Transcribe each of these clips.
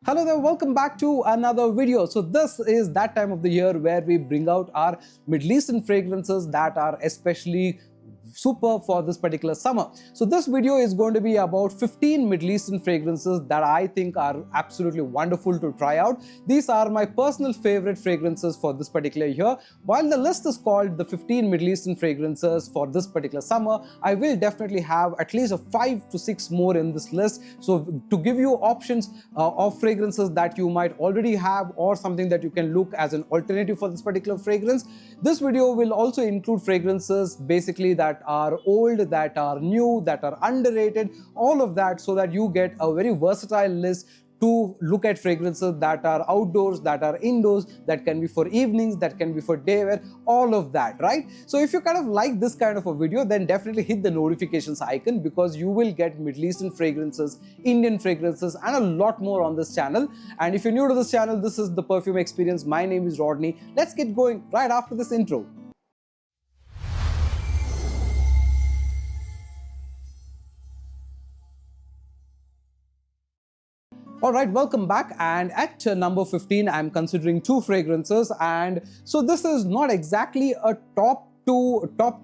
Hello there, welcome back to another video. So this is that time of the year where we bring out our Middle Eastern fragrances that are especially super for this particular summer. So this video is going to be about 15 Middle Eastern fragrances that I think are absolutely wonderful to try out. These are my personal favorite fragrances for this particular year. While the list is called the 15 Middle Eastern fragrances for this particular summer, I will definitely have at least 5 to 6 more in this list. So to give you options of fragrances that you might already have or something that you can look as an alternative for this particular fragrance, this video will also include fragrances basically that are old, that are new, that are underrated, all of that, so that you get a very versatile list to look at fragrances that are outdoors, that are indoors, that can be for evenings, that can be for day wear, all of that, right? So if you kind of like this kind of a video, then definitely hit the notifications icon, because you will get Middle Eastern fragrances, Indian fragrances, and a lot more on this channel. And if you're new to this channel, this is the Perfume Experience. My name is Rodney. Let's get going right after this intro. Alright, welcome back, and at number 15 I'm considering two fragrances, and so this is not exactly a top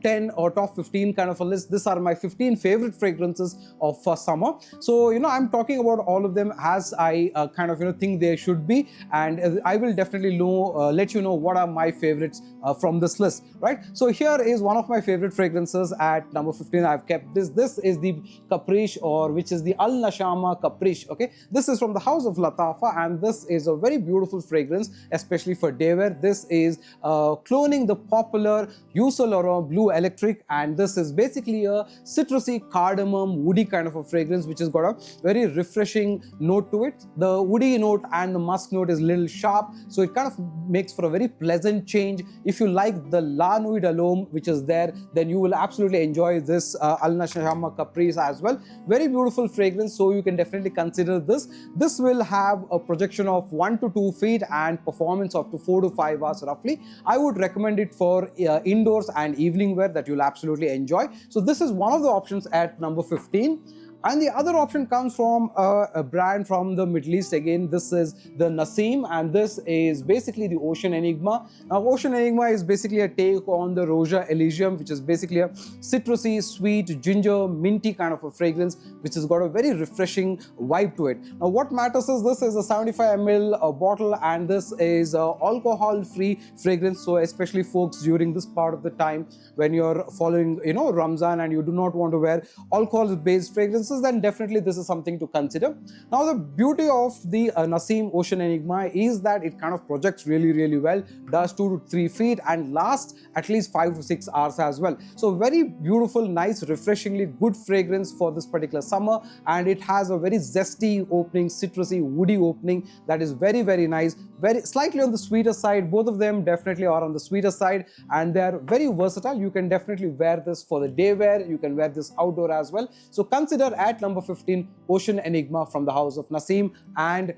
10 or top 15 kind of a list. These are my 15 favorite fragrances of summer. So I'm talking about all of them as I kind of think they should be, and I will definitely let you know what are my favorites from this list, right? So here is one of my favorite fragrances at number 15. I've kept this. This is the Caprice, or which is the Al Nashama Caprice. Okay, this is from the house of Latafa, and this is a very beautiful fragrance, especially for day wear. This is cloning the popular Laurent Blue Electric, and this is basically a citrusy, cardamom, woody kind of a fragrance which has got a very refreshing note to it. The woody note and the musk note is a little sharp, so it kind of makes for a very pleasant change. If you like the La Nuit de l'Homme which is there, then you will absolutely enjoy this Al Nashama Caprice as well. Very beautiful fragrance, so you can definitely consider this. This will have a projection of 1 to 2 feet and performance of 4 to 5 hours roughly. I would recommend it for indoors and evening wear that you'll absolutely enjoy. So this is one of the options at number 15. And the other option comes from a brand from the Middle East. Again, this is the Nassim, and this is basically the Ocean Enigma. Now, Ocean Enigma is basically a take on the Roja Elysium, which is basically a citrusy, sweet, ginger, minty kind of a fragrance, which has got a very refreshing vibe to it. Now, what matters is this is a 75 ml bottle, and this is alcohol-free fragrance. So, especially folks during this part of the time when you're following, Ramzan, and you do not want to wear alcohol-based fragrances, then definitely this is something to consider. Now, the beauty of the Nassim Ocean Enigma is that it kind of projects really well, does 2 to 3 feet, and lasts at least 5 to 6 hours as well. So very beautiful, nice, refreshingly good fragrance for this particular summer, and it has a very zesty opening, citrusy, woody opening that is very nice, very slightly on the sweeter side. Both of them definitely are on the sweeter side, and they are very versatile. You can definitely wear this for the day wear, you can wear this outdoor as well. So consider at number 15 Ocean Enigma from the house of Nassim, and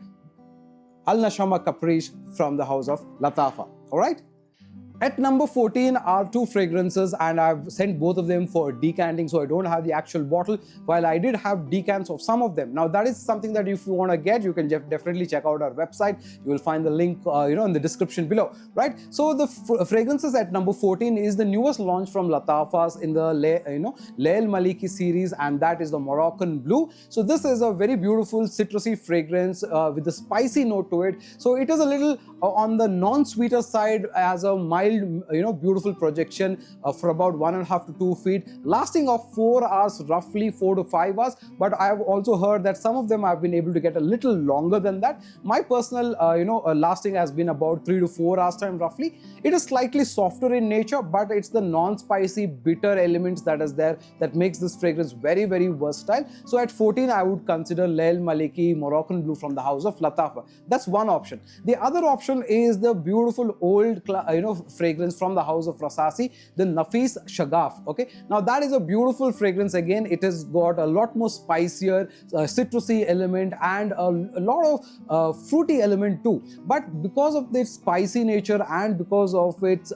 Al Nashama Caprice from the house of Latafa. All right. At number 14 are two fragrances, and I've sent both of them for decanting, so I don't have the actual bottle, while I did have decants of some of them. Now, that is something that if you want to get, you can definitely check out our website. You will find the link in the description below, right? So the fragrances at number 14 is the newest launch from Latafa's in the Lail Maliki series, and that is the Moroccan Blue. So this is a very beautiful citrusy fragrance with a spicy note to it. So it is a little on the non-sweeter side, as a mild, beautiful projection for about 1.5 to 2 feet, lasting of 4 hours, roughly 4 to 5 hours. But I have also heard that some of them have been able to get a little longer than that. My personal lasting has been about 3 to 4 hours time roughly. It is slightly softer in nature, but it's the non-spicy bitter elements that is there that makes this fragrance very versatile. So at 14 I would consider Lail Maliki Moroccan Blue from the house of Latafa. That's one option. The other option is the beautiful old fragrance from the house of Rasasi, the Nafis Shagaf. Okay, now that is a beautiful fragrance. Again, it has got a lot more spicier, citrusy element and a lot of fruity element too. But because of its spicy nature and because of its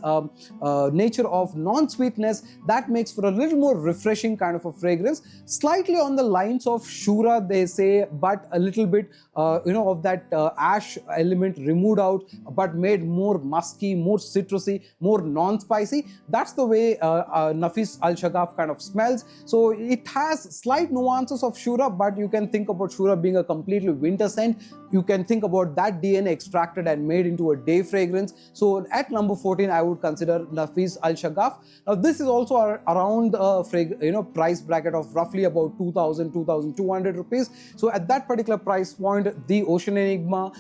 nature of non-sweetness, that makes for a little more refreshing kind of a fragrance. Slightly on the lines of Shura, they say, but a little bit of that ash element removed out, but made more musky, more citrusy, more non-spicy. That's the way Nafis Al Shagaf kind of smells. So it has slight nuances of Shura, but you can think about Shura being a completely winter scent. You can think about that DNA extracted and made into a day fragrance. So at number 14, I would consider Nafis Al Shagaf. Now this is also around the price bracket of roughly about 2,200 rupees. So at that particular price point, the Ocean Enigma,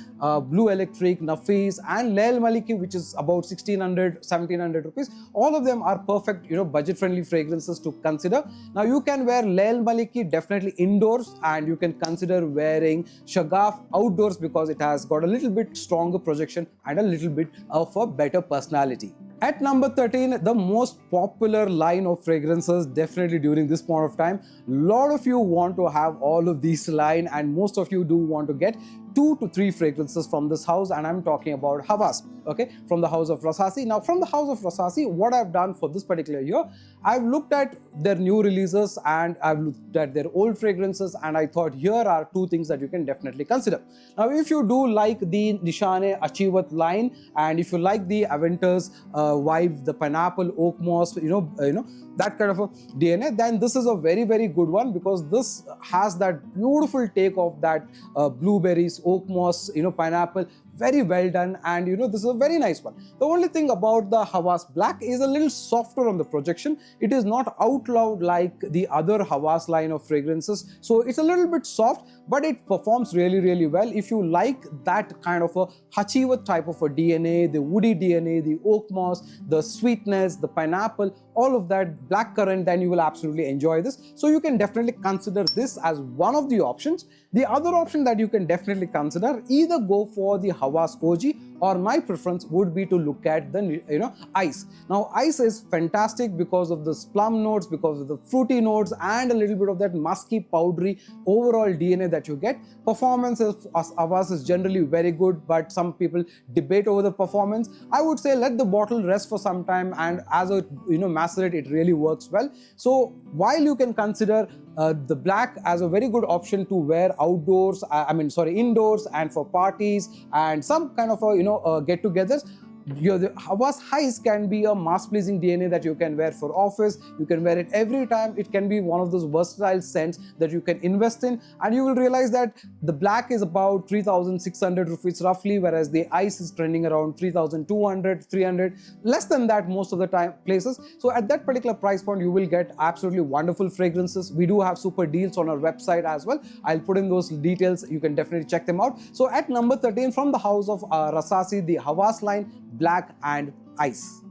Blue Electric, Nafis and Lail Maliki, which is about 1,600 rupees, all of them are perfect budget friendly fragrances to consider. Now you can wear Lail Maliki definitely indoors, and you can consider wearing Shagaf outdoors because it has got a little bit stronger projection and a little bit of a better personality. At number 13, the most popular line of fragrances definitely during this point of time. A lot of you want to have all of these line, and most of you do want to get 2 to 3 fragrances from this house, and I'm talking about Havas, okay, from the house of Rasasi. Now from the house of Rasasi, what I've done for this particular year, I've looked at their new releases and I've looked at their old fragrances, and I thought here are 2 things that you can definitely consider. Now if you do like the Nishane Achivat line, and if you like the Aventus vibe, the pineapple, oak moss, that kind of a DNA, then this is a very, very good one, because this has that beautiful take of that blueberries, oak moss, pineapple. Very well done, and this is a very nice one. The only thing about the Havas Black is a little softer on the projection. It is not out loud like the other Havas line of fragrances, so it's a little bit soft, but it performs really, really well. If you like that kind of a Hachivat type of a DNA, the woody DNA, the oak moss, the sweetness, the pineapple, all of that black currant, then you will absolutely enjoy this. So you can definitely consider this as one of the options. The other option that you can definitely consider, either go for the Havas OG, or my preference would be to look at the Ice. Now Ice is fantastic because of the plum notes, because of the fruity notes, and a little bit of that musky, powdery overall DNA that you get. Performance of Havas is generally very good, but some people debate over the performance. I would say let the bottle rest for some time, and as a macerate, it really works well. So while you can consider the black as a very good option to wear outdoors, indoors, and for parties and some kind of get-togethers, the Havas Highs can be a mass-pleasing DNA that you can wear for office. You can wear it every time. It can be one of those versatile scents that you can invest in, and you will realize that the black is about 3,600 rupees roughly, whereas the Ice is trending around 3,200, 300, less than that most of the time places. So at that particular price point, you will get absolutely wonderful fragrances. We do have super deals on our website as well. I'll put in those details. You can definitely check them out. So at number 13, from the house of Rasasi, the Havas line, Black and Ice.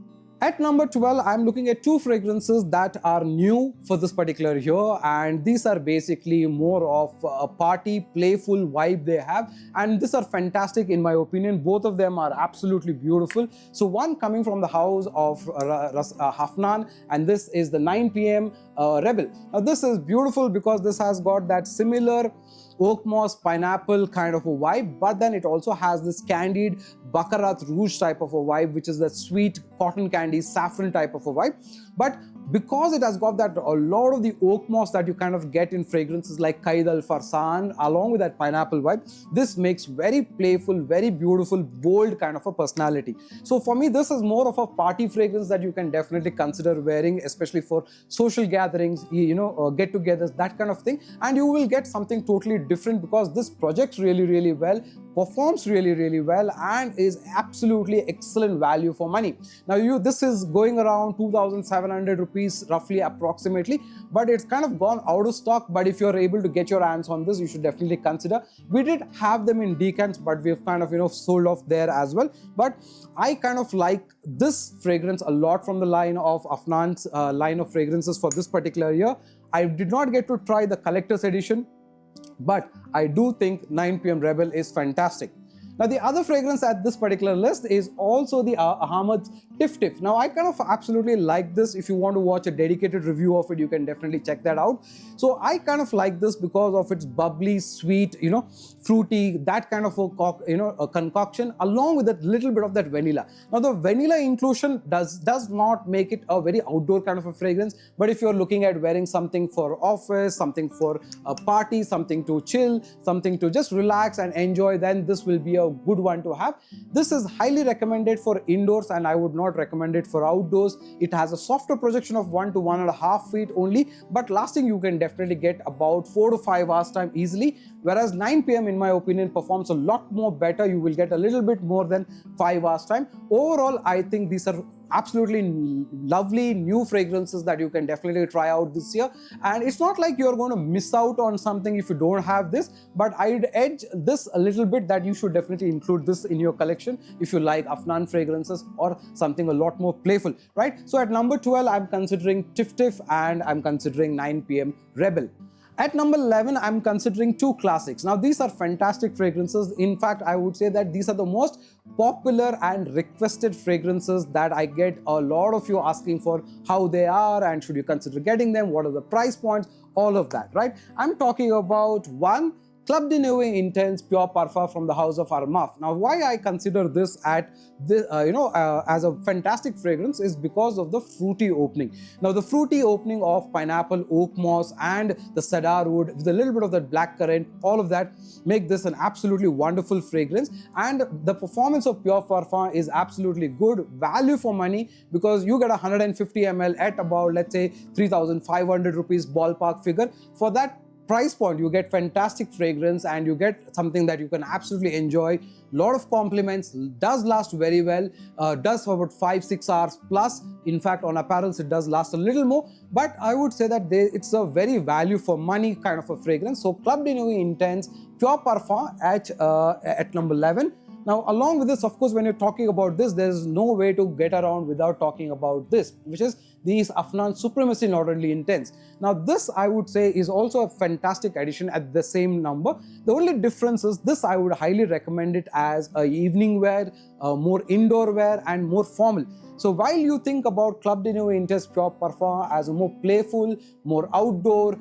At number 12, I'm looking at 2 fragrances that are new for this particular year, and these are basically more of a party, playful vibe they have, and these are fantastic in my opinion. Both of them are absolutely beautiful. So one coming from the house of Hafnan, and this is the 9 p.m. Rebel. Now this is beautiful because this has got that similar oak moss, pineapple kind of a vibe, but then it also has this candied Baccarat Rouge type of a vibe, which is that sweet cotton candy, saffron type of a vibe. But because it has got that a lot of the oak moss that you kind of get in fragrances like Qaid Al Farsan, along with that pineapple vibe, this makes very playful, very beautiful, bold kind of a personality. So for me, this is more of a party fragrance that you can definitely consider wearing, especially for social gatherings, get-togethers, that kind of thing. And you will get something totally different because this projects really, really well, performs really, really well, and is absolutely excellent value for money. Now this is going around 2,700 rupees roughly approximately, but it's kind of gone out of stock. But if you're able to get your hands on this, you should definitely consider. We did have them in decants, but we've kind of sold off there as well. But I kind of like this fragrance a lot from the line of Afnan's line of fragrances for this particular year. I did not get to try the collector's edition, but I do think 9 p.m. Rebel is fantastic. Now the other fragrance at this particular list is also the Ahmad's Tiff Tiff. Now I kind of absolutely like this. If you want to watch a dedicated review of it, you can definitely check that out. So I kind of like this because of its bubbly, sweet, fruity, that kind of a concoction, along with a little bit of that vanilla. Now the vanilla inclusion does not make it a very outdoor kind of a fragrance, but if you're looking at wearing something for office, something for a party, something to chill, something to just relax and enjoy, then this will be a good one to have. This is highly recommended for indoors, and I would not recommend it for outdoors. It has a softer projection of 1 to 1.5 feet only, but lasting you can definitely get about 4 to 5 hours time easily, whereas 9 p.m. in my opinion performs a lot more better. You will get a little bit more than 5 hours time. Overall, I think these are absolutely lovely new fragrances that you can definitely try out this year, and it's not like you're going to miss out on something if you don't have this, but I'd edge this a little bit that you should definitely include this in your collection if you like Afnan fragrances or something a lot more playful, right? So at number 12, I'm considering Tiff Tiff and I'm considering 9 p.m. Rebel. At number 11, I'm considering two classics. Now, these are fantastic fragrances. In fact, I would say that these are the most popular and requested fragrances that I get a lot of you asking for how they are and should you consider getting them, what are the price points, all of that, right? I'm talking about one, Club de Nuit Intense Pure Parfum from the house of Armaf. Now, why I consider this at this, as a fantastic fragrance is because of the fruity opening. Now, the fruity opening of pineapple, oak moss, and the cedar wood with a little bit of that black currant, all of that make this an absolutely wonderful fragrance. And the performance of Pure Parfum is absolutely good, value for money, because you get 150 ml at about, let's say, 3,500 rupees ballpark figure. For that price point, you get fantastic fragrance and you get something that you can absolutely enjoy. Lot of compliments, does last very well, does for about 5-6 hours plus. In fact, on apparels it does last a little more, but I would say that it's a very value for money kind of a fragrance. So Club de Nuit Intense Pure Parfum at number 11. Now, along with this, of course, when you're talking about this, there's no way to get around without talking about this, which is these Afnan Supremacy Not Only Intense. Now, this I would say is also a fantastic addition at the same number. The only difference is this I would highly recommend it as a evening wear, more indoor wear and more formal. So while you think about Club de Nuit Intense Pure Parfum as a more playful, more outdoor,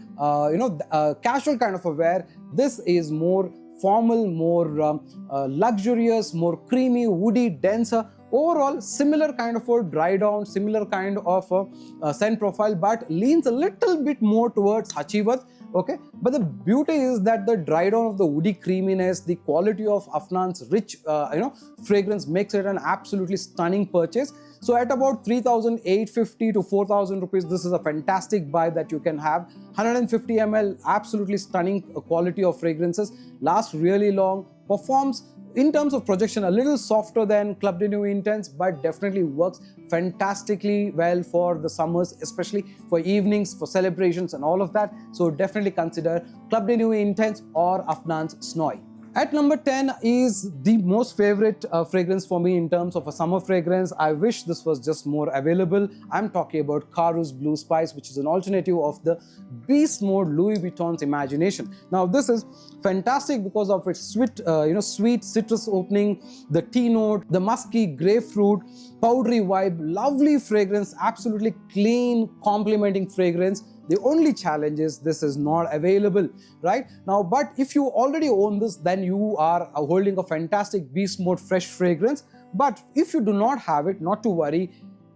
casual kind of a wear, this is more formal, more luxurious, more creamy, woody, denser. Overall, similar kind of a dry down, similar kind of a scent profile, but leans a little bit more towards Hachivat. Okay, but the beauty is that the dry down of the woody creaminess, the quality of Afnan's rich, fragrance makes it an absolutely stunning purchase. So at about 3,850 to 4,000 rupees, this is a fantastic buy that you can have. 150 ml, absolutely stunning quality of fragrances, lasts really long, performs in terms of projection a little softer than Club de Nuit Intense, but definitely works fantastically well for the summers, especially for evenings, for celebrations and all of that. So definitely consider Club de Nuit Intense or Afnan's Snoy. At number 10 is the most favorite fragrance for me in terms of a summer fragrance. I wish this was just more available. I'm talking about Carus Blue Spice, which is an alternative of the Beast Mode Louis Vuitton's Imagination. Now, this is fantastic because of its sweet, sweet citrus opening, the tea note, the musky grapefruit, powdery vibe, lovely fragrance, absolutely clean, complimenting fragrance. The only challenge is this is not available right now, but if you already own this, then you are holding a fantastic Beast Mode fresh fragrance. But if you do not have it, not to worry,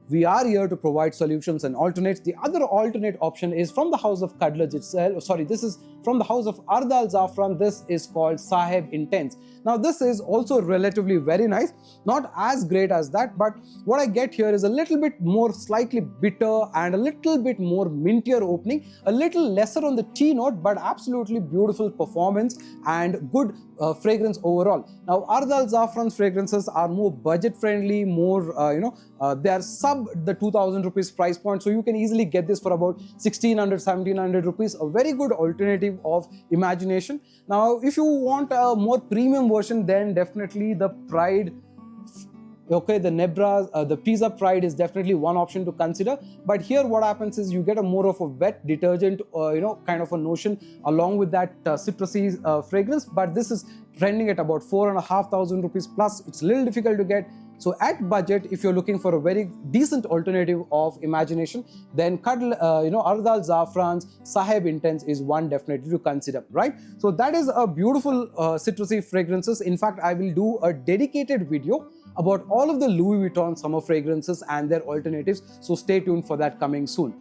we are here to provide solutions and alternates. The other alternate option is from the house of Kadlaj itself. Sorry, this is from the house of Ardal Zafran. This is called Saheb Intense. Now, this is also relatively very nice, not as great as that, but what I get here is a little bit more slightly bitter and a little bit more mintier opening, a little lesser on the tea note, but absolutely beautiful performance and good fragrance overall. Now, Ardal Zafran's fragrances are more budget friendly, more, they are sub the 2,000 rupees price point. So you can easily get this for about 1,600, 1,700 rupees, a very good alternative of Imagination. Now, if you want a more premium version, then definitely the Pride, okay, the Nebra, the Pizza Pride is definitely one option to consider. But here what happens is you get a more of a wet detergent, kind of a notion along with that citrusy fragrance. But this is trending at about 4,500 rupees plus. It's a little difficult to get. So at budget, if you're looking for a very decent alternative of imagination, then Ardal Zafran's Saheb Intense is one definitely to consider, right? So that is a beautiful citrusy fragrances. In fact, I will do a dedicated video about all of the Louis Vuitton summer fragrances and their alternatives. So stay tuned for that coming soon.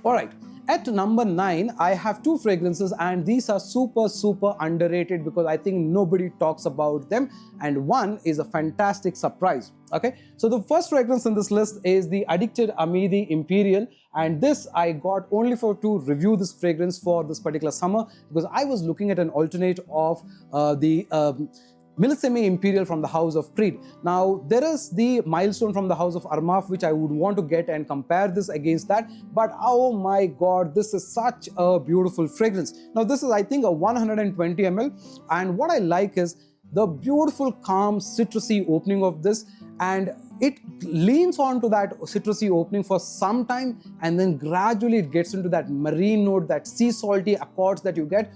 All right. At number 9, I have two fragrances, and these are super underrated because I think nobody talks about them, and one is a fantastic surprise. Okay, so the first fragrance in this list is the Addicted Amidi Imperial, and this I got only to review this fragrance for this particular summer because I was looking at an alternate of the Millesime Imperial from the House of Creed. Now, there is the Milestone from the House of Armaf, which I would want to get and compare this against that. But oh my God, this is such a beautiful fragrance. Now, this is, I think, a 120 ml. And what I like is the beautiful, calm, citrusy opening of this. And it leans onto that citrusy opening for some time. And then gradually it gets into that marine note, that sea salty accords that you get.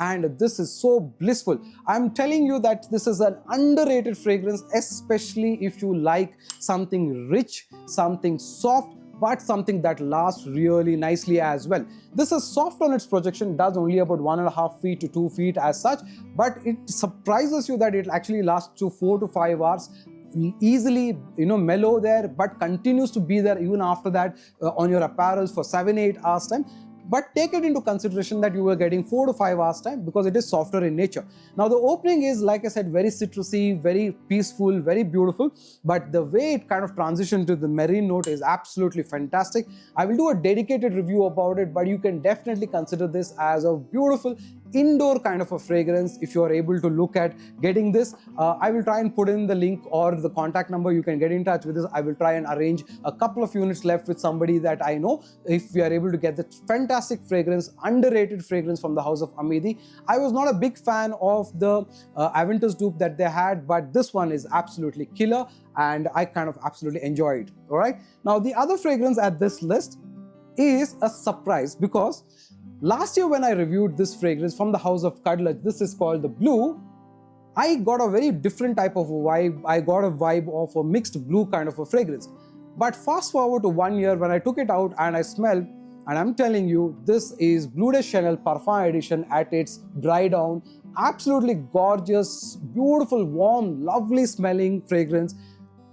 And this is so blissful. I'm telling you that this is an underrated fragrance, especially if you like something rich, something soft, but something that lasts really nicely as well. This is soft on its projection, does only about 1.5 feet to 2 feet as such, but it surprises you that it actually lasts to 4 to 5 hours. Easily, mellow there, but continues to be there even after that on your apparels for 7-8 hours time. But take it into consideration that you were getting 4 to 5 hours time because it is softer in nature. Now the opening is, like I said, very citrusy, very peaceful, very beautiful. But the way it kind of transitioned to the marine note is absolutely fantastic. I will do a dedicated review about it, but you can definitely consider this as a beautiful indoor kind of a fragrance if you are able to look at getting this. I will try and put in the link or the contact number. You can get in touch with us. I will try and arrange a couple of units left with somebody that I know if we are able to get the fantastic fragrance, underrated fragrance from the House of Amidi. I was not a big fan of the Aventus dupe that they had, but this one is absolutely killer and I kind of absolutely enjoy it. All right. Now the other fragrance at this list is a surprise because last year when I reviewed this fragrance from the House of Kadlaj, this is called the Blue, I got a very different type of vibe. I got a vibe of a mixed blue kind of a fragrance. But fast forward to 1 year when I took it out and I smelled, and I'm telling you, this is Bleu de Chanel Parfum Edition at its dry down. Absolutely gorgeous, beautiful, warm, lovely smelling fragrance.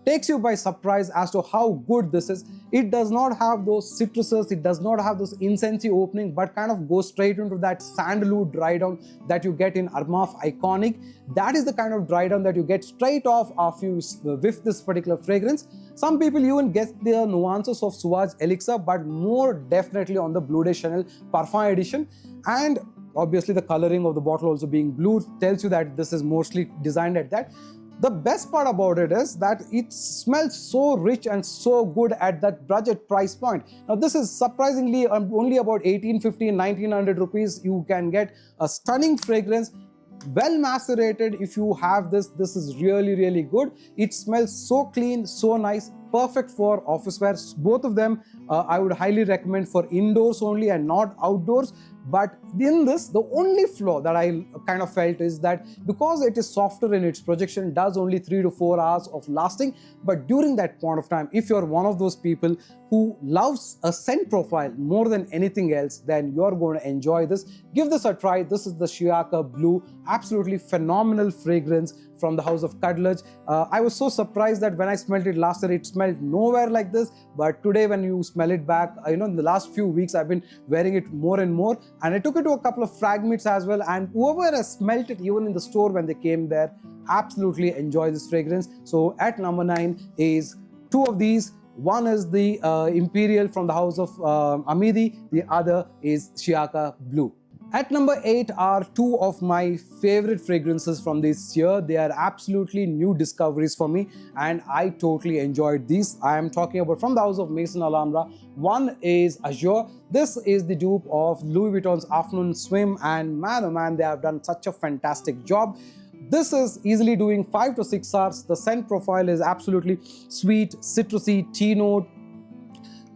Takes you by surprise as to how good this is. It does not have those citruses, it does not have those incensey opening, but kind of goes straight into that sandalwood dry down that you get in Armaf Iconic. That is the kind of dry down that you get straight off after you whiff this particular fragrance. Some people even get the nuances of Sauvage Elixir, but more definitely on the Bleu de Chanel Parfum Edition. And obviously the coloring of the bottle also being blue tells you that this is mostly designed at that. The best part about it is that it smells so rich and so good at that budget price point. Now this is surprisingly only about 1850, 1900 rupees. You can get a stunning fragrance, well macerated. If you have this is really good. It smells so clean, so nice, perfect for office wear. Both of them I would highly recommend for indoors only and not outdoors. But in this, the only flaw that I kind of felt is that because it is softer in its projection, does only 3 to 4 hours of lasting. But during that point of time, if you're one of those people who loves a scent profile more than anything else, then you're going to enjoy this. Give this a try. This is the Shiaka Blue, absolutely phenomenal fragrance from the House of Kadlaj. I was so surprised that when I smelled it last year, it smelled nowhere like this. But today when you smell it back, in the last few weeks, I've been wearing it more and more. And I took it to a couple of fragments as well. And whoever has smelled it, even in the store when they came there, absolutely enjoy this fragrance. So at number 9 is two of these. One is the Imperial from the House of Amidi. The other is Shiaka Blue. At number 8 are two of my favorite fragrances from this year. They are absolutely new discoveries for me and I totally enjoyed these. I am talking about from the House of Maison Alhambra. One is Azure. This is the dupe of Louis Vuitton's Afternoon Swim, and man oh man, they have done such a fantastic job. This is easily doing 5 to 6 hours. The scent profile is absolutely sweet, citrusy, tea note,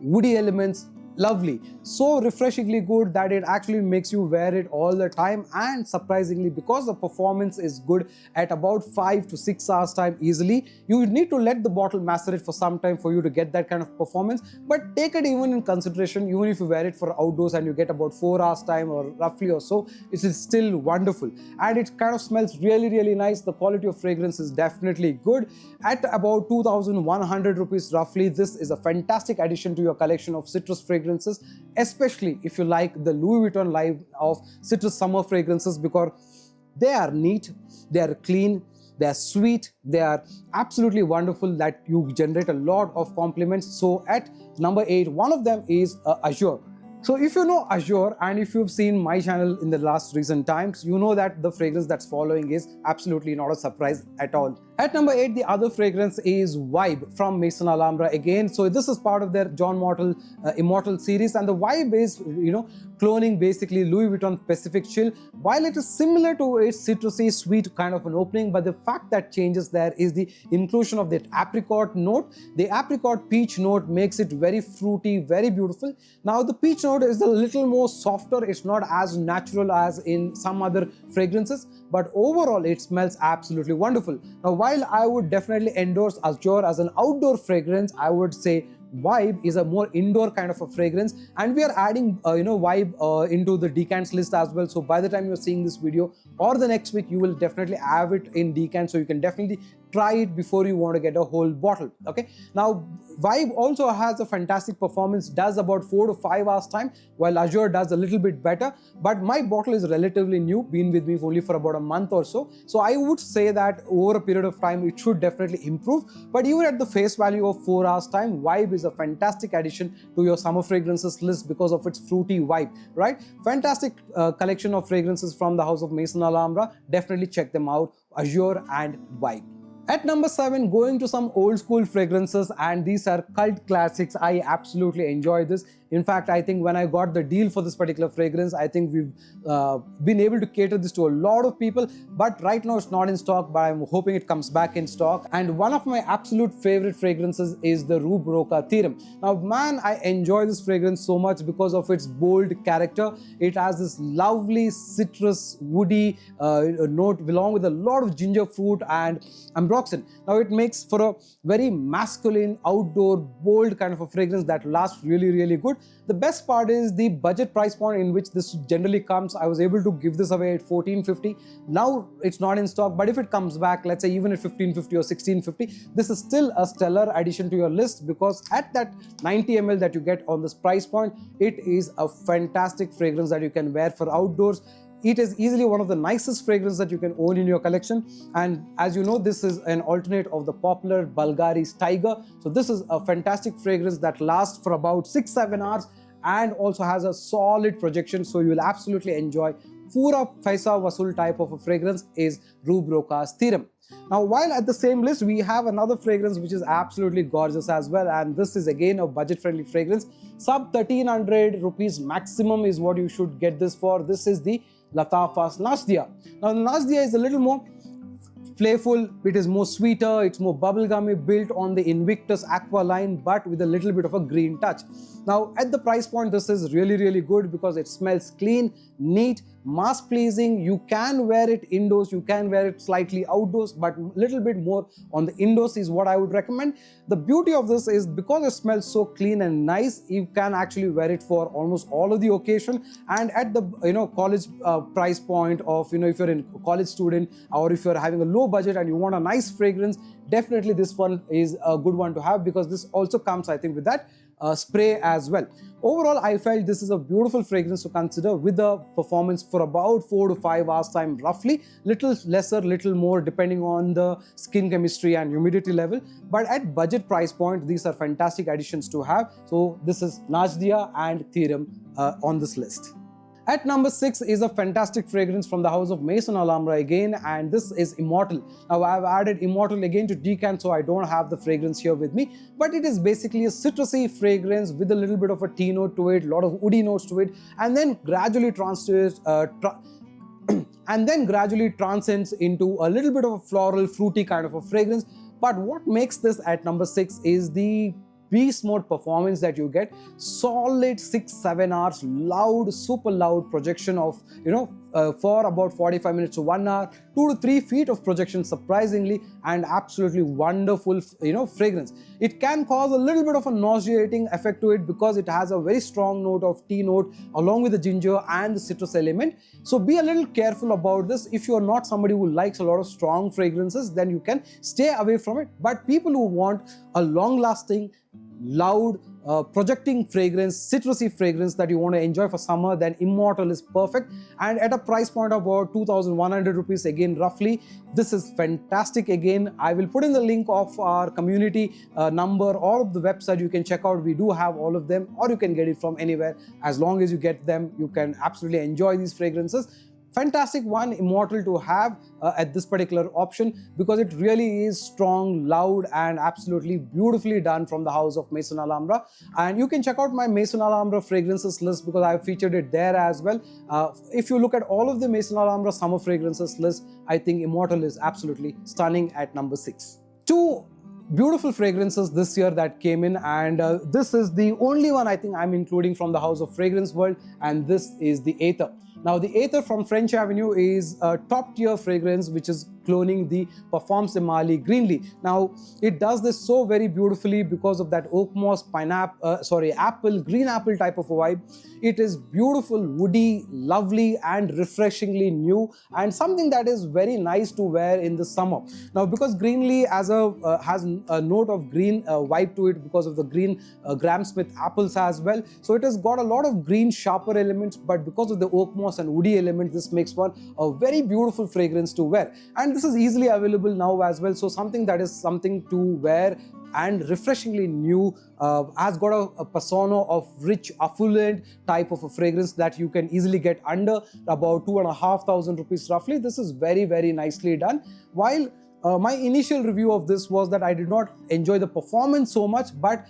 woody elements, lovely, so refreshingly good that it actually makes you wear it all the time. And surprisingly, because the performance is good at about 5 to 6 hours time easily, you need to let the bottle macerate for some time for you to get that kind of performance. But take it even in consideration, even if you wear it for outdoors and you get about 4 hours time or roughly or so, it is still wonderful. And it kind of smells really nice. The quality of fragrance is definitely good. At about 2,100 rupees roughly, this is a fantastic addition to your collection of citrus fragrances, especially if you like the Louis Vuitton line of citrus summer fragrances, because they are neat, they are clean, they are sweet, they are absolutely wonderful, that you generate a lot of compliments. So at number 8, one of them is Azure. So if you know Azure and if you've seen my channel in the last recent times, you know that the fragrance that's following is absolutely not a surprise at all. At number 8, the other fragrance is Vibe from Maison Alhambra again. So this is part of their John Mortal Immortal series, and the Vibe is, cloning basically Louis Vuitton Pacific Chill. While it is similar to its citrusy sweet kind of an opening, but the fact that changes there is the inclusion of that apricot note. The apricot peach note makes it very fruity, very beautiful. Now the peach note is a little more softer. It's not as natural as in some other fragrances, but overall it smells absolutely wonderful. Now while I would definitely endorse Azure as an outdoor fragrance, I would say Vibe is a more indoor kind of a fragrance, and we are adding Vibe into the decants list as well. So by the time you're seeing this video or the next week, you will definitely have it in decants, so you can definitely try it before you want to get a whole bottle. Okay, now Vibe also has a fantastic performance, does about 4 to 5 hours time, while Azure does a little bit better. But my bottle is relatively new, been with me only for about a month or so, so I would say that over a period of time it should definitely improve. But even at the face value of 4 hours time, Vibe is a fantastic addition to your summer fragrances list because of its fruity vibe, right? Fantastic collection of fragrances from the house of Maison Alhambra. Definitely check them out, Azure and Vibe. At number 7, going to some old school fragrances, and these are cult classics. I absolutely enjoy this. In fact, I think when I got the deal for this particular fragrance, I think we've been able to cater this to a lot of people. But right now it's not in stock, but I'm hoping it comes back in stock. And one of my absolute favorite fragrances is the Rue Broca Theorem. Now, man, I enjoy this fragrance so much because of its bold character. It has this lovely citrus, woody note along with a lot of ginger fruit and ambroxan. Now, it makes for a very masculine, outdoor, bold kind of a fragrance that lasts really good. The best part is the budget price point in which this generally comes. I was able to give this away at 1450. Now it's not in stock, but if it comes back, let's say even at 1550 or 1650, this is still a stellar addition to your list, because at that 90 ml that you get on this price point, it is a fantastic fragrance that you can wear for outdoors. It is easily one of the nicest fragrances that you can own in your collection. And as you know, this is an alternate of the popular Bulgari's Tiger. So this is a fantastic fragrance that lasts for about 6-7 hours and also has a solid projection. So you will absolutely enjoy. Pura Paisa Vasul type of a fragrance is Rue Broca's Theorem. Now, while at the same list, we have another fragrance which is absolutely gorgeous as well, and this is again a budget-friendly fragrance. Sub 1300 rupees maximum is what you should get this for. This is the Latafas Nasdia. Now, Nasdia is a little more playful, it is more sweeter, it's more bubblegummy, built on the Invictus Aqua line, but with a little bit of a green touch. Now, at the price point, this is really good because it smells clean, neat, mass pleasing. You can wear it indoors, you can wear it slightly outdoors, but a little bit more on the indoors is what I would recommend. The beauty of this is because it smells so clean and nice, you can actually wear it for almost all of the occasion. And at the college price point of if you're a college student or if you're having a low budget and you want a nice fragrance, definitely this one is a good one to have, because this also comes, I think, with that spray as well. Overall, I felt this is a beautiful fragrance to consider with a performance for about 4 to 5 hours time roughly, little lesser, little more depending on the skin chemistry and humidity level. But at budget price point, these are fantastic additions to have. So this is Nasdia and Theorem on this list. At number 6 is a fantastic fragrance from the house of Maison Alhambra again, and this is Immortal. Now, I have added Immortal again to decant, so I don't have the fragrance here with me, but it is basically a citrusy fragrance with a little bit of a tea note to it, a lot of woody notes to it, and then gradually transcends into a little bit of a floral, fruity kind of a fragrance. But what makes this at number 6 is the beast mode performance that you get. Solid 6-7 hours loud, super loud projection of, for about 45 minutes to 1 hour, 2 to 3 feet of projection surprisingly, and absolutely wonderful, fragrance. It can cause a little bit of a nauseating effect to it because it has a very strong note of tea note along with the ginger and the citrus element. So be a little careful about this. If you are not somebody who likes a lot of strong fragrances, then you can stay away from it. But people who want a long lasting, loud, projecting fragrance, citrusy fragrance that you want to enjoy for summer, then Immortal is perfect. And at a price point of about 2,100 rupees, again roughly, this is fantastic. Again, I will put in the link of our community number or of the website. You can check out. We do have all of them, or you can get it from anywhere. As long as you get them, you can absolutely enjoy these fragrances. Fantastic one, Immortal, to have at this particular option, because it really is strong, loud, and absolutely beautifully done from the house of Maison Alhambra. And you can check out my Maison Alhambra fragrances list because I have featured it there as well. If you look at all of the Maison Alhambra summer fragrances list, I think Immortal is absolutely stunning at number 6. Two beautiful fragrances this year that came in, and this is the only one I think I'm including from the house of Fragrance World, and this is the Aether. Now, the Aether from French Avenue is a top-tier fragrance which is cloning the Perfumes Greenly. Now, it does this so very beautifully because of that oak moss, green apple type of a vibe. It is beautiful, woody, lovely, and refreshingly new, and something that is very nice to wear in the summer. Now, because Greenly has a note of green vibe to it because of the green Graham Smith apples as well. So it has got a lot of green sharper elements, but because of the oak moss and woody element, this makes one a very beautiful fragrance to wear. And this is easily available now as well, so something that is something to wear and refreshingly new, has got a persona of rich, affluent type of a fragrance that you can easily get under about 2,500 rupees roughly. This is very, very nicely done. While my initial review of this was that I did not enjoy the performance so much, but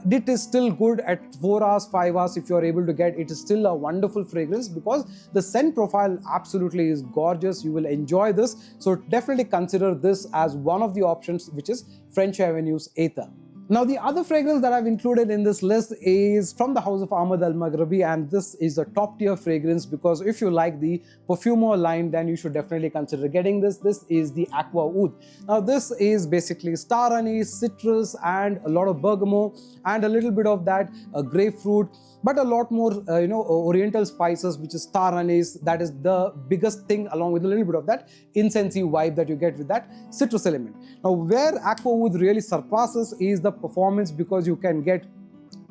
it is still good at 4 hours, 5 hours. If you are able to get it, is still a wonderful fragrance because the scent profile absolutely is gorgeous. You will enjoy this. So definitely consider this as one of the options, which is French Avenue's Aether. Now, the other fragrance that I've included in this list is from the house of Ahmad Al-Maghrabi, and this is a top tier fragrance because if you like the Perfume line, then you should definitely consider getting this. This is the Aqua Oud. Now, this is basically star anise, citrus, and a lot of bergamot, and a little bit of that grapefruit, but a lot more, oriental spices, which is star anise. That is the biggest thing, along with a little bit of that incensey vibe that you get with that citrus element. Now, where Aqua Oud really surpasses is the performance, because you can get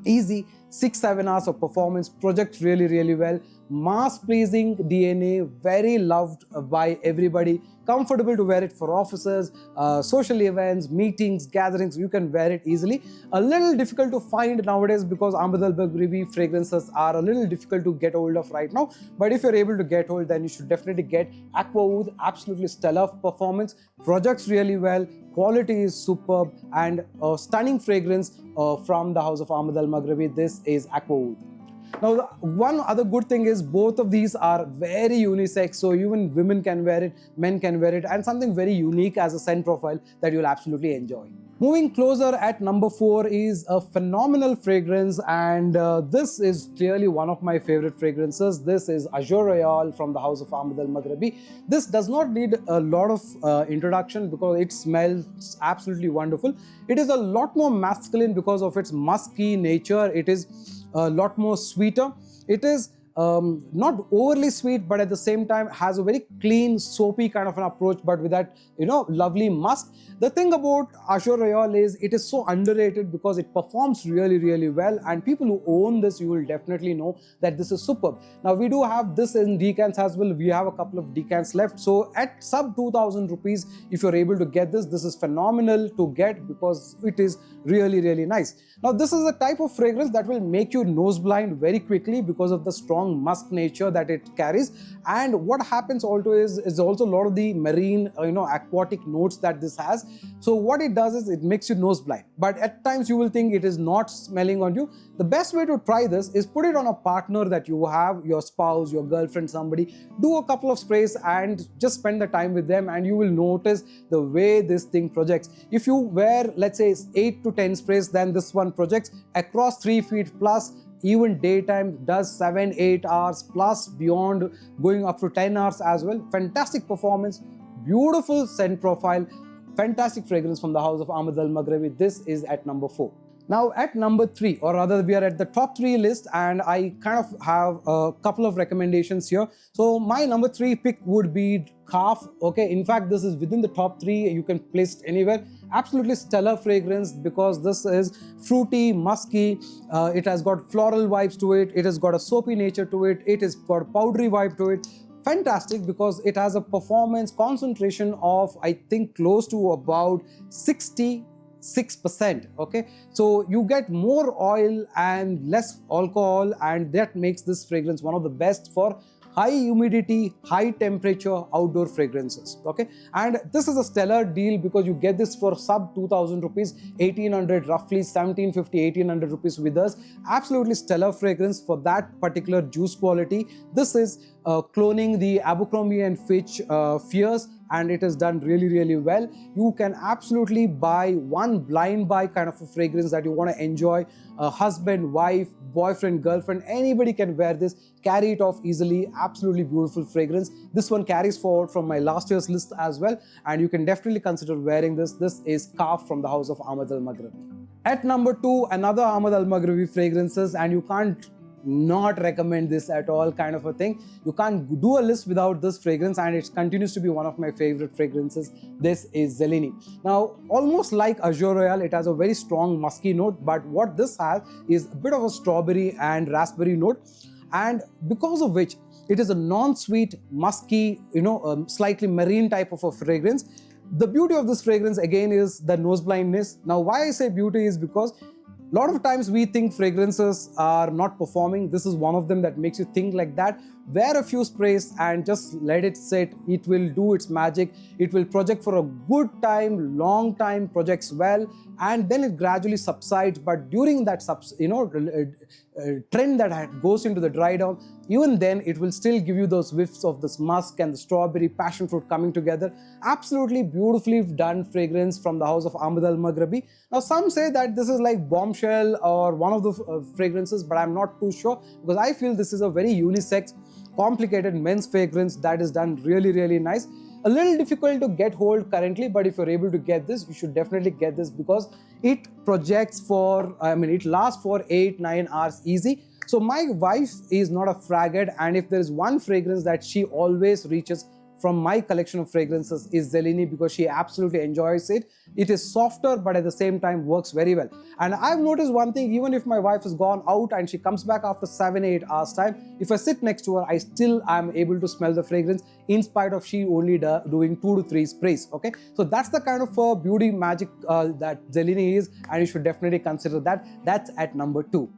easy 6-7 hours of performance, projects really, really well, mass pleasing DNA, very loved by everybody, comfortable to wear it for offices, social events, meetings, gatherings. You can wear it easily. A little difficult to find nowadays because Ahmad Al-Maghrabi fragrances are a little difficult to get hold of right now, but if you're able to get hold, then you should definitely get Aqua Oud. Absolutely stellar performance, projects really well, quality is superb, and a stunning fragrance from the house of Ahmad Al-Maghrabi. This is Aqua Oud. Now, one other good thing is both of these are very unisex, so even women can wear it, men can wear it, and something very unique as a scent profile that you'll absolutely enjoy. Moving closer, at number 4 is a phenomenal fragrance, and this is clearly one of my favorite fragrances. This is Azure Royale from the house of Ahmad Al-Maghrabi. This does not need a lot of introduction because it smells absolutely wonderful. It is a lot more masculine because of its musky nature. It is a lot more sweeter. It is not overly sweet, but at the same time has a very clean, soapy kind of an approach, but with that, lovely musk. The thing about Azure Royale is it is so underrated because it performs really, really well, and people who own this, you will definitely know that this is superb. Now, we do have this in decants as well. We have a couple of decants left. So at sub 2,000 rupees, if you're able to get this, this is phenomenal to get because it is really, really nice. Now, this is a type of fragrance that will make you nose blind very quickly because of the strong strong musk nature that it carries. And what happens also is also a lot of the marine, aquatic notes that this has. So what it does is it makes you nose blind, but at times you will think it is not smelling on you. The best way to try this is put it on a partner that you have, your spouse, your girlfriend, somebody. Do a couple of sprays and just spend the time with them, and you will notice the way this thing projects. If you wear, let's say, 8 to 10 sprays, then this one projects across 3 feet plus. Even daytime does 7-8 hours plus, beyond going up to 10 hours as well. Fantastic performance, beautiful scent profile, fantastic fragrance from the house of Ahmad Al-Maghrabi. This is at number 4. Now at number 3, or rather we are at the top 3 list, and I kind of have a couple of recommendations here. So my number 3 pick would be Calf. Okay, in fact this is within the top 3, you can place it anywhere. Absolutely stellar fragrance, because this is fruity, musky, it has got floral vibes to it, it has got a soapy nature to it, it has got a powdery vibe to it. Fantastic, because it has a performance concentration of, I think, close to about 66%. Okay, so you get more oil and less alcohol, and that makes this fragrance one of the best for high humidity, high temperature outdoor fragrances. Okay, and this is a stellar deal because you get this for sub 2000 rupees, 1800, roughly 1750, 1800 rupees with us. Absolutely stellar fragrance for that particular juice quality. This is cloning the Abercrombie and Fitch Fierce, and it is done really well. You can absolutely buy one blind buy kind of a fragrance that you want to enjoy. Husband, wife, boyfriend, girlfriend, anybody can wear this, carry it off easily. Absolutely beautiful fragrance. This one carries forward from my last year's list as well, and you can definitely consider wearing this. This is Calf from the house of Ahmad Al-Maghrabi. At number 2, another Ahmad Al-Maghrabi fragrances, and you can't not recommend this at all, kind of a thing. You can't do a list without this fragrance, and it continues to be one of my favorite fragrances. This is Zeleny. Now, almost like Azure Royale, it has a very strong musky note, but what this has is a bit of a strawberry and raspberry note, and because of which it is a non-sweet, musky, slightly marine type of a fragrance. The beauty of this fragrance again is the nose blindness. Now, why I say beauty is because a lot of times we think fragrances are not performing. This is one of them that makes you think like that. Wear a few sprays and just let it sit. It will do its magic. It will project for a good time, long time, projects well, and then it gradually subsides. But during that trend that goes into the dry down, even then it will still give you those whiffs of this musk and the strawberry passion fruit coming together. Absolutely beautifully done fragrance from the house of Ahmad Al-Maghrabi. Now some say that this is like Bombshell or one of the fragrances, but I'm not too sure, because I feel this is a very unisex, complicated men's fragrance that is done really nice. A little difficult to get hold currently, but if you're able to get this, you should definitely get this, because it projects for, it lasts for 8-9 hours easy. So my wife is not a fraghead, and if there is one fragrance that she always reaches from my collection of fragrances is Zeleny, because she absolutely enjoys it. It is softer, but at the same time works very well. And I've noticed one thing, even if my wife has gone out and she comes back after 7-8 hours time, if I sit next to her, I still am able to smell the fragrance in spite of she only doing 2 to 3 sprays. Okay, so that's the kind of beauty magic that Zeleny is, and you should definitely consider that. That's at number 2.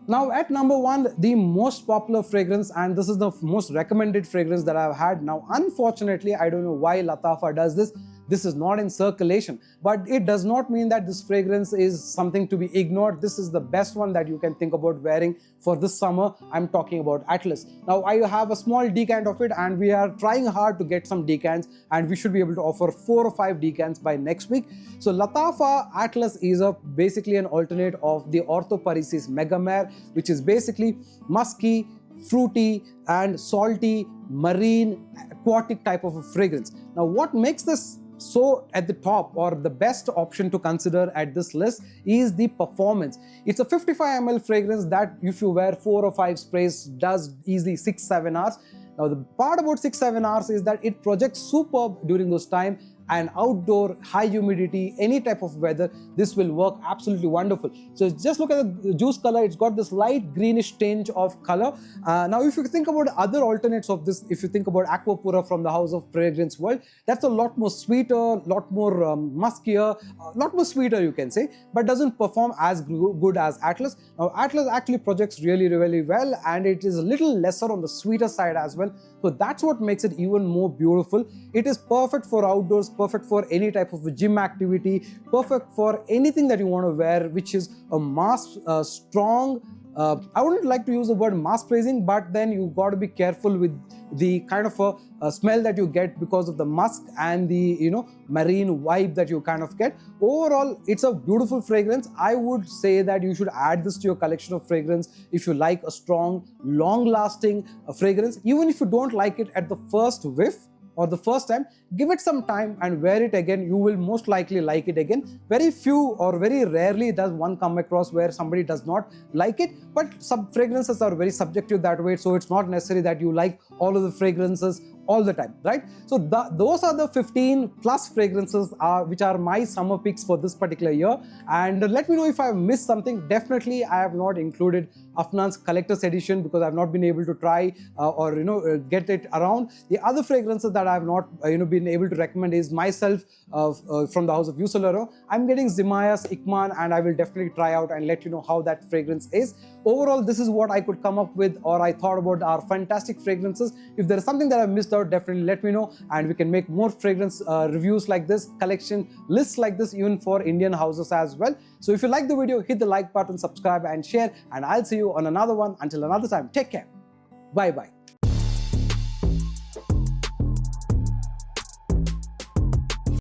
Now at number 1, the most popular fragrance, and this is the most recommended fragrance that I've had. Now unfortunately, I don't know why Latafa does this. This is not in circulation, but it does not mean that this fragrance is something to be ignored. This is the best one that you can think about wearing for this summer. I'm talking about Atlas. Now I have a small decant of it, and we are trying hard to get some decants, and we should be able to offer 4 or 5 decants by next week. So Latafa Atlas is basically an alternate of the Ortho Parisis Megamare, which is basically musky, fruity and salty, marine, aquatic type of a fragrance. Now what makes this so at the top, or the best option to consider at this list, is the performance. It's a 55 ml fragrance that if you wear 4 or 5 sprays does easily 6-7 hours. Now the part about 6-7 hours is that it projects superb during those time, and outdoor, high humidity, any type of weather, this will work absolutely wonderful. So just look at the juice color. It's got this light greenish tinge of color. Now, if you think about other alternates of this, if you think about Aquapura from the House of Fragrance world, that's a lot more sweeter, lot more muskier, a lot more sweeter you can say, but doesn't perform as good as Atlas. Now, Atlas actually projects really, really well, and it is a little lesser on the sweeter side as well. So that's what makes it even more beautiful. It is perfect for outdoors, perfect for any type of gym activity, perfect for anything that you want to wear, which is a mass strong. I wouldn't like to use the word mass praising, but then you got to be careful with the kind of a smell that you get because of the musk and the marine vibe that you kind of get. Overall, it's a beautiful fragrance. I would say that you should add this to your collection of fragrance if you like a strong, long-lasting fragrance. Even if you don't like it at the first whiff or the first time, give it some time and wear it again. You will most likely like it again. Very few or very rarely does one come across where somebody does not like it, but some fragrances are very subjective that way, so it's not necessary that you like all of the fragrances all the time, right? So those are the 15 plus fragrances which are my summer picks for this particular year. And let me know if I have missed something. Definitely I have not included Afnan's collector's edition because I've not been able to try or get it around. The other fragrances that I have not been able to recommend is myself from the House of Yusolero. I'm getting Zimayas Ikman, and I will definitely try out and let you know how that fragrance is. Overall, this is what I could come up with, or I thought about our fantastic fragrances. If there is something that I've missed out, definitely let me know, and we can make more fragrance reviews like this, collection lists like this, even for Indian houses as well. So if you like the video, hit the like button, subscribe and share, and I'll see you on another one. Until another time, take care. Bye bye.